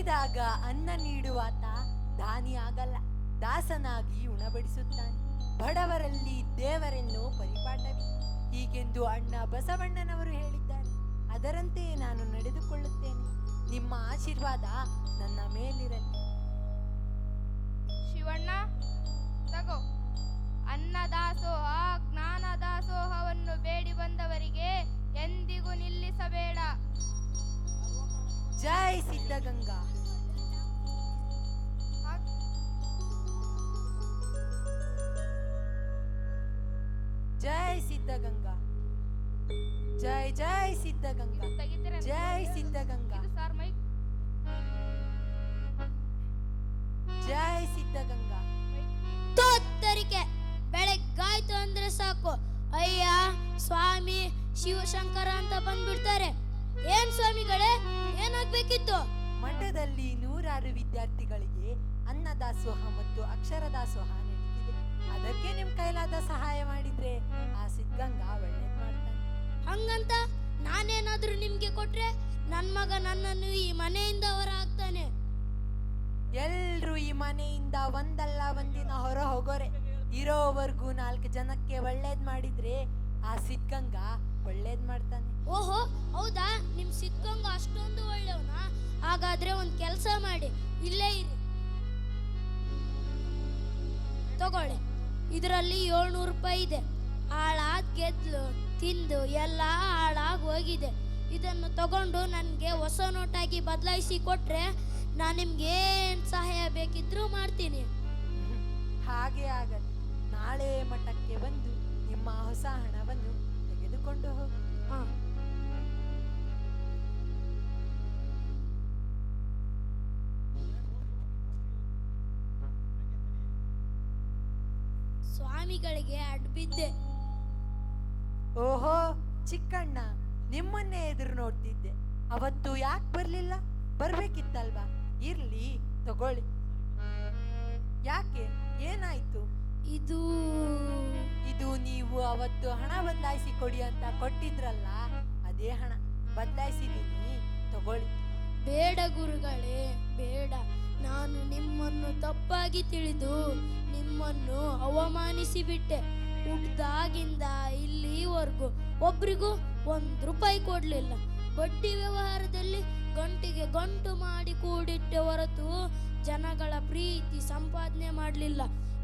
ಹಸಿದಾಗ ಅನ್ನ ನೀಡುವಾತ ದಾನಿ ಆಗಲ್ಲ, ದಾಸನಾಗಿ ಉಣಬಡಿಸುತ್ತಾನೆ. ಬಡವರಲ್ಲಿ ದೇವರೆನ್ನೋ ಪರಿಪಾಠವಿದೆ ಹೀಗೆಂದು ಅಣ್ಣ ಬಸವಣ್ಣನವರು ಹೇಳಿದ್ದಾರೆ. ಅದರಂತೆಯೇ ನಾನು ನಡೆದುಕೊಳ್ಳುತ್ತೇನೆ. ನಿಮ್ಮ ಆಶೀರ್ವಾದ ನನ್ನ ಮೇಲಿರಲಿ. ಶಿವಣ್ಣ, ತಗೋ. ಅನ್ನದಾಸೋಹ ಜ್ಞಾನ ದಾಸೋಹವನ್ನು ಬೇಡಿ ಬಂದವರಿಗೆ ಎಂದಿಗೂ ನಿಲ್ಲಿಸಬೇಡ. ಜೈ ಸಿದ್ಧಗಂಗಾ. ಜೈ ಸಿದ್ಧಗಂಗಾ. ಜೈ ಜೈ ಸಿದ್ಧಗಂಗಾ. ಜೈ ಸಿದ್ಧಗಂಗಾ. ಜೈ ಸಿದ್ಧಗಂಗಾ. ತೋತ್ತರಿಕೆ ಬೆಳಗ್ಗಾಯ್ತು ಅಂದ್ರೆ ಸಾಕು, ಅಯ್ಯ ಸ್ವಾಮಿ ಶಿವಶಂಕರ ಅಂತ ಬಂದ್ಬಿಡ್ತಾರೆ. ಏನ್ ಸ್ವಾಮಿಗಳೇ, ಏನಾಗ್ಬೇಕಿತ್ತು? ಮಠದಲ್ಲಿ 100 ವಿದ್ಯಾರ್ಥಿಗಳಿಗೆ ಅನ್ನದಾಸೋಹ ಮತ್ತು ಅಕ್ಷರ ದಾಸೋಹ ನಡೀತಿದೆ. ಅದಕ್ಕೆ ನಿಮ್ ಕೈಲಾದ ಸಹಾಯ ಮಾಡಿದ್ರೆ ಆ ಸಿದ್ಧಗಂಗಾ ಒಳ್ಳೇದ್ ಮಾಡ್ತಾನೆ. ಹಂಗಂತ ನಾನೇನಾದ್ರೂ ನಿಮ್ಗೆ ಕೊಟ್ರೆ ನನ್ ಮಗ ನನ್ನನ್ನು ಈ ಮನೆಯಿಂದ ಹೊರ ಹಾಕ್ತಾನೆ. ಎಲ್ರು ಈ ಮನೆಯಿಂದ ಒಂದಲ್ಲ ಒಂದಿನ ಹೊರ ಹೋಗೋರೆ. ಇರೋವರೆಗೂ 4 ಜನಕ್ಕೆ ಒಳ್ಳೇದ್ ಮಾಡಿದ್ರೆ ಆ ಸಿದ್ಧಗಂಗಾ ಒಳ್ಳೇದ್ ಮಾಡ್ತಾನೆ. ಓಹೋ, ಹೌದಾ? ನಿಮ್ ಸಿದ್ಧಗಂಗ ಅಷ್ಟೊಂದು ಒಳ್ಳೆಯವನಾ? ಹಾಗಾದ್ರೆ ಒಂದ್ ಕೆಲ್ಸ ಮಾಡಿ, ಇಲ್ಲೇ ಇರಿ, ತಗೊಳ್ಳಿ. ಇದರಲ್ಲಿ 700 ರೂಪಾಯಿ ಇದೆ. ಹಾಳಾದ ಗೆದ್ಲು ತಿಂದು ಎಲ್ಲ ಹಾಳಾಗಿ ಹೋಗಿದೆ. ಇದನ್ನು ತಗೊಂಡು ನನಗೆ ಹೊಸ ನೋಟಾಗಿ ಬದಲಾಯಿಸಿ ಕೊಟ್ರೆ ನಾನು ನಿಮ್ಗೆ ಏನು ಸಹಾಯ ಬೇಕಿದ್ರೂ ಮಾಡ್ತೀನಿ. ಹಾಗೆ ಆಗತ್ತೆ. ನಾಳೆ ಮಠಕ್ಕೆ ಬಂದು ನಿಮ್ಮ ಹೊಸ ಹಣವನ್ನು ತೆಗೆದುಕೊಂಡು ಹೋಗಿ. ಸ್ವಾಮಿಗಳಿಗೆ ಅಡ್ಬಿದ್ದೆ. ಓಹೋ ಚಿಕ್ಕಣ್ಣ, ನಿಮ್ಮನ್ನೇ ಎದುರು ನೋಡ್ತಿದ್ದೆ. ಅವತ್ತು ಯಾಕೆ ಬರ್ಲಿಲ್ಲ? ಬರ್ಬೇಕಿತ್ತಲ್ವಾ? ಇರ್ಲಿ, ತಗೊಳ್ಳಿ. ಯಾಕೆ, ಏನಾಯ್ತು? ಇದು ಇದು ನೀವು ಅವತ್ತು ಹಣ ಬದಲಾಯಿಸಿ ಕೊಡಿ ಅಂತ ಕೊಟ್ಟಿದ್ರಲ್ಲ, ಅದೇ ಹಣ ಬದಲಾಯಿಸಿದ್ದೀನಿ, ತಗೊಳ್ಳಿ. ಬೇಡ ಗುರುಗಳೇ, ಬೇಡ. ನಾನು ನಿಮ್ಮನ್ನು ತಪ್ಪಾಗಿ ತಿಳಿದು ನಿಮ್ಮನ್ನು ಅವಮಾನಿಸಿ ಬಿಟ್ಟೆ. ಹುಟ್ದಾಗಿಂದ ಇಲ್ಲಿವರೆಗೂ ಒಬ್ರಿಗೂ 1 ರೂಪಾಯಿ ಕೊಡ್ಲಿಲ್ಲ. ಬಡ್ಡಿ ವ್ಯವಹಾರದಲ್ಲಿ ಗಂಟಿಗೆ ಗಂಟು ಮಾಡಿ ಕೂಡಿಟ್ಟೆ ಹೊರತು ಜನಗಳ ಪ್ರೀತಿ ಸಂಪಾದನೆ ಮಾಡಲಿಲ್ಲ.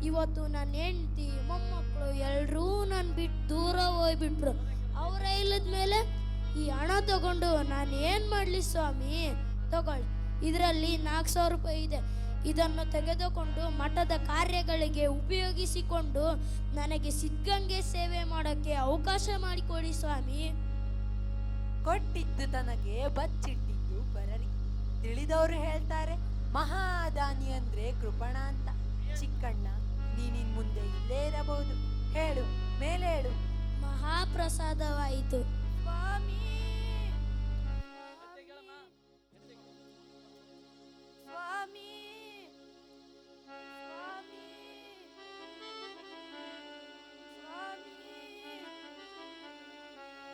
ಇವತ್ತು ನನ್ನ ಹೆಂಡತಿ ಮೊಮ್ಮಕ್ಕಳು ಎಲ್ಲರೂ ನನ್ನ ಬಿಟ್ಟು ದೂರ ಹೋಗ್ಬಿಟ್ರು. ಅವರ ಇಲ್ಲದ ಮೇಲೆ ಈ ಹಣ ತಗೊಂಡು ನಾನು ಏನು ಮಾಡಲಿ ಸ್ವಾಮಿ? ತಗೊಳ್ಳಿ, ಇದರಲ್ಲಿ 400 ರೂಪಾಯಿ ಇದೆ. ಇದನ್ನು ತೆಗೆದುಕೊಂಡು ಮಠದ ಕಾರ್ಯಗಳಿಗೆ ಉಪಯೋಗಿಸಿಕೊಂಡು ನನಗೆ ಸಿದ್ಧಗಂಗೆ ಸೇವೆ ಮಾಡೋಕ್ಕೆ ಅವಕಾಶ ಮಾಡಿಕೊಡಿ ಸ್ವಾಮಿ. ಕೊಟ್ಟಿದ್ದು ತನಗೆ ಬಚ್ಚಿಟ್ಟಿದ್ದು ಪರರಿ. ತಿಳಿದವರು ಹೇಳ್ತಾರೆ, ಮಹಾದಾನಿ ಅಂದ್ರೆ ಕೃಪಣ ಅಂತ. ಚಿಕ್ಕಣ್ಣ, ನೀನಿನ್ ಮುಂದೆ ಇಲ್ಲೇ ಇರಬಹುದು. ಹೇಳು, ಮೇಲೆ ಹೇಳು. ಮಹಾಪ್ರಸಾದವಾಯಿತು ಸ್ವಾಮಿ, ಸ್ವಾಮಿ, ಸ್ವಾಮಿ, ಸ್ವಾಮಿ,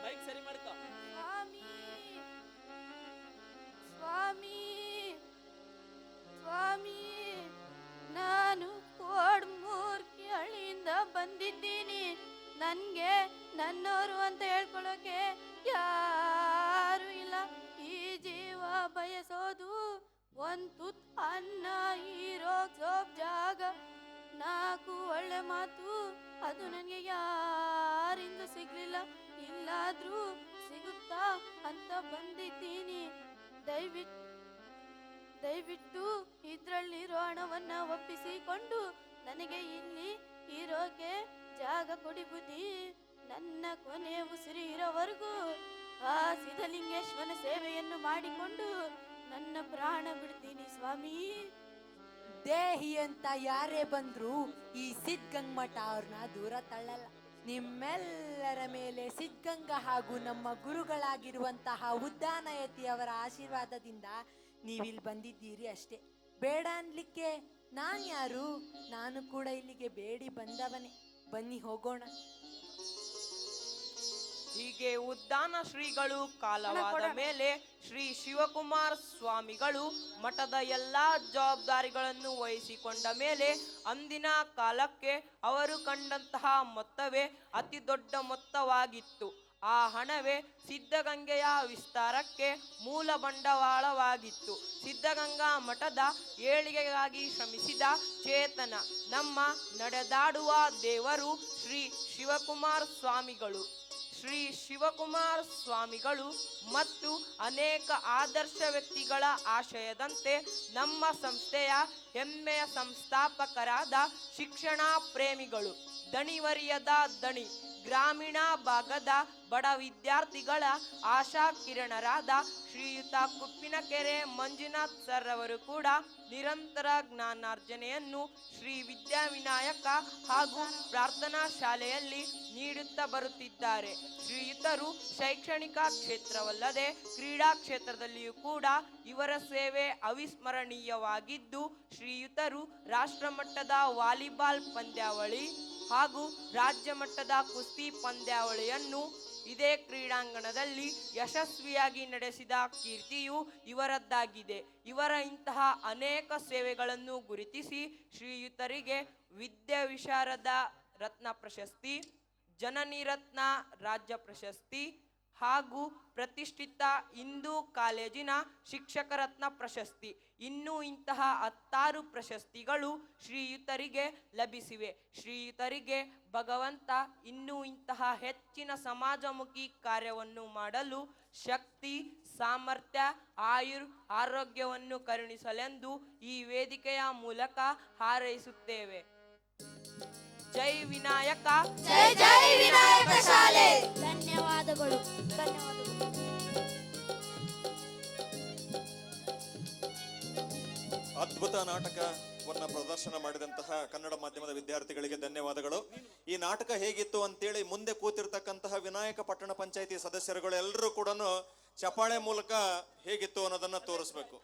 ಬೈಕ್ ಸರಿ ಮಾಡ್ಕೋ. ಸ್ವಾಮಿ, ಸ್ವಾಮಿ, ಸ್ವಾಮಿ, ನಾನು ಕೋಡ್ಮೂರ್ತಿ ಹಳ್ಳಿಯಿಂದ ಬಂದಿದ್ದೀನಿ. ನನಗೆ ನನ್ನವರು ಅಂತ ಹೇಳ್ಕೊಳ್ಳೋಕೆ ಯಾರು ಇಲ್ಲ. ಈ ಜೀವ ಬಯಸೋದು ಒಂದು ತುತ್ತು ಅನ್ನ, ಹೀರೋ ಸೋಪ್ ಜಾಗ, 4 ಒಳ್ಳೆ ಮಾತು. ಅದು ನನಗೆ ಯಾರಿಂದ ಸಿಗ್ಲಿಲ್ಲ. ಇಲ್ಲಾದ್ರೂ ಸಿಗುತ್ತಾ ಅಂತ ಬಂದಿದ್ದೀನಿ. ದಯವಿಟ್ಟು ಇದ್ರಲ್ಲಿರೋ ಹಣವನ್ನ ಒಪ್ಪಿಸಿಕೊಂಡು ನನಗೆ ಇಲ್ಲಿ ಇರೋಕೆ ಜಾಗ ಕೊಡಿ ಬುದ್ಧಿ. ನನ್ನ ಕೊನೆ ಉಸಿರು ಇರೋವರೆಗೂ ಆ ಸಿದ್ಧಲಿಂಗೇಶ್ವರನ ಸೇವೆಯನ್ನು ಮಾಡಿಕೊಂಡು ನನ್ನ ಪ್ರಾಣ ಬಿಡ್ತೀನಿ ಸ್ವಾಮಿ. ದೇಹಿ ಅಂತ ಯಾರೇ ಬಂದ್ರು ಈ ಸಿದ್ಧಗಂಗ ಮಠ ಅವ್ರನ್ನ ದೂರ ತಳ್ಳಲ್ಲ. ನಿಮ್ಮೆಲ್ಲರ ಮೇಲೆ ಸಿದ್ಧಗಂಗಾ ಹಾಗೂ ನಮ್ಮ ಗುರುಗಳಾಗಿರುವಂತಹ ಉದ್ದಾನಯತಿಯವರ ಆಶೀರ್ವಾದದಿಂದ ನೀವಿಲ್ಲಿ ಬಂದಿದ್ದೀರಿ ಅಷ್ಟೇ. ಬೇಡ ಅನ್ಲಿಕ್ಕೆ ನಾನು ಯಾರು? ನಾನು ಕೂಡ ಇಲ್ಲಿಗೆ ಬೇಡಿ ಬಂದವನೇ. ಬನ್ನಿ ಹೋಗೋಣ. ಹೀಗೆ ಉದ್ದಾನ ಶ್ರೀಗಳು ಕಾಲವಾದ ಮೇಲೆ ಶ್ರೀ ಶಿವಕುಮಾರ ಸ್ವಾಮಿಗಳು ಮಠದ ಎಲ್ಲಾ ಜವಾಬ್ದಾರಿಗಳನ್ನು ವಹಿಸಿಕೊಂಡ ಮೇಲೆ ಅಂದಿನ ಕಾಲಕ್ಕೆ ಅವರು ಕಂಡಂತಹ ಮೊತ್ತವೇ ಅತಿ ದೊಡ್ಡ ಮೊತ್ತವಾಗಿತ್ತು. ಆ ಹಣವೇ ಸಿದ್ಧಗಂಗೆಯ ವಿಸ್ತಾರಕ್ಕೆ ಮೂಲ ಬಂಡವಾಳವಾಗಿತ್ತು. ಸಿದ್ಧಗಂಗಾ ಮಠದ ಏಳಿಗೆಗಾಗಿ ಶ್ರಮಿಸಿದ ಚೇತನ ನಮ್ಮ ನಡೆದಾಡುವ ದೇವರು ಶ್ರೀ ಶಿವಕುಮಾರ ಸ್ವಾಮಿಗಳು. ಶ್ರೀ ಶಿವಕುಮಾರ ಸ್ವಾಮಿಗಳು ಮತ್ತು ಅನೇಕ ಆದರ್ಶ ವ್ಯಕ್ತಿಗಳ ಆಶಯದಂತೆ ನಮ್ಮ ಸಂಸ್ಥೆಯ ಹೆಮ್ಮೆಯ ಸಂಸ್ಥಾಪಕರಾದ ಶಿಕ್ಷಣ ಪ್ರೇಮಿಗಳು, ದಣಿವರಿಯದ ದಣಿ, ಗ್ರಾಮೀಣ ಭಾಗದ ಬಡ ವಿದ್ಯಾರ್ಥಿಗಳ ಆಶಾ ಕಿರಣರಾದ ಶ್ರೀಯುತ ಕುಪ್ಪಿನಕೆರೆ ಮಂಜುನಾಥ್ ಸರ್ ಅವರು ಕೂಡ ನಿರಂತರ ಜ್ಞಾನಾರ್ಜನೆಯನ್ನು ಶ್ರೀ ವಿದ್ಯಾವಿನಾಯಕ ಹಾಗೂ ಪ್ರಾರ್ಥನಾ ಶಾಲೆಯಲ್ಲಿ ನೀಡುತ್ತಾ ಬರುತ್ತಿದ್ದಾರೆ. ಶ್ರೀಯುತರು ಶೈಕ್ಷಣಿಕ ಕ್ಷೇತ್ರವಲ್ಲದೆ ಕ್ರೀಡಾ ಕ್ಷೇತ್ರದಲ್ಲಿಯೂ ಕೂಡ ಇವರ ಸೇವೆ ಅವಿಸ್ಮರಣೀಯವಾಗಿದ್ದು, ಶ್ರೀಯುತರು ರಾಷ್ಟ್ರ ಮಟ್ಟದ ವಾಲಿಬಾಲ್ ಪಂದ್ಯಾವಳಿ ಹಾಗೂ ರಾಜ್ಯ ಮಟ್ಟದ ಕುಸ್ತಿ ಪಂದ್ಯಾವಳಿಯನ್ನು ಇದೇ ಕ್ರೀಡಾಂಗಣದಲ್ಲಿ ಯಶಸ್ವಿಯಾಗಿ ನಡೆಸಿದ ಕೀರ್ತಿಯು ಇವರದ್ದಾಗಿದೆ. ಇವರ ಇಂತಹ ಅನೇಕ ಸೇವೆಗಳನ್ನು ಗುರುತಿಸಿ ಶ್ರೀಯುತರಿಗೆ ವಿದ್ಯಾ ವಿಶಾರದ ರತ್ನ ಪ್ರಶಸ್ತಿ, ಜನನಿ ರತ್ನ ರಾಜ್ಯ ಪ್ರಶಸ್ತಿ ಹಾಗೂ ಪ್ರತಿಷ್ಠಿತ ಹಿಂದೂ ಕಾಲೇಜಿನ ಶಿಕ್ಷಕ ರತ್ನ ಪ್ರಶಸ್ತಿ, ಇನ್ನೂ ಇಂತಹ 10 ಪ್ರಶಸ್ತಿಗಳು ಶ್ರೀಯುತರಿಗೆ ಲಭಿಸಿವೆ. ಶ್ರೀಯುತರಿಗೆ ಭಗವಂತ ಇನ್ನೂ ಇಂತಹ ಹೆಚ್ಚಿನ ಸಮಾಜಮುಖಿ ಕಾರ್ಯವನ್ನು ಮಾಡಲು ಶಕ್ತಿ, ಸಾಮರ್ಥ್ಯ, ಆರೋಗ್ಯವನ್ನು ಕರುಣಿಸಲೆಂದು ಈ ವೇದಿಕೆಯ ಮೂಲಕ ಹಾರೈಸುತ್ತೇವೆ. ಜೈ ವಿನಾಯಕ, ಜೈ ಜೈ ವಿನಾಯಕ ಶಾಲೆ. ಧನ್ಯವಾದಗಳು. ಅದ್ಭುತ ನಾಟಕವನ್ನ ಪ್ರದರ್ಶನ ಮಾಡಿದಂತಹ ಕನ್ನಡ ಮಾಧ್ಯಮದ ವಿದ್ಯಾರ್ಥಿಗಳಿಗೆ ಧನ್ಯವಾದಗಳು. ಈ ನಾಟಕ ಹೇಗಿತ್ತು ಅಂತೇಳಿ ಮುಂದೆ ಕೂತಿರ್ತಕ್ಕಂತಹ ವಿನಾಯಕ ಪಟ್ಟಣ ಪಂಚಾಯಿತಿ ಸದಸ್ಯರುಗಳು ಎಲ್ಲರೂ ಕೂಡ ಚಪ್ಪಾಳೆ ಮೂಲಕ ಹೇಗಿತ್ತು ಅನ್ನೋದನ್ನ ತೋರಿಸ್ಬೇಕು.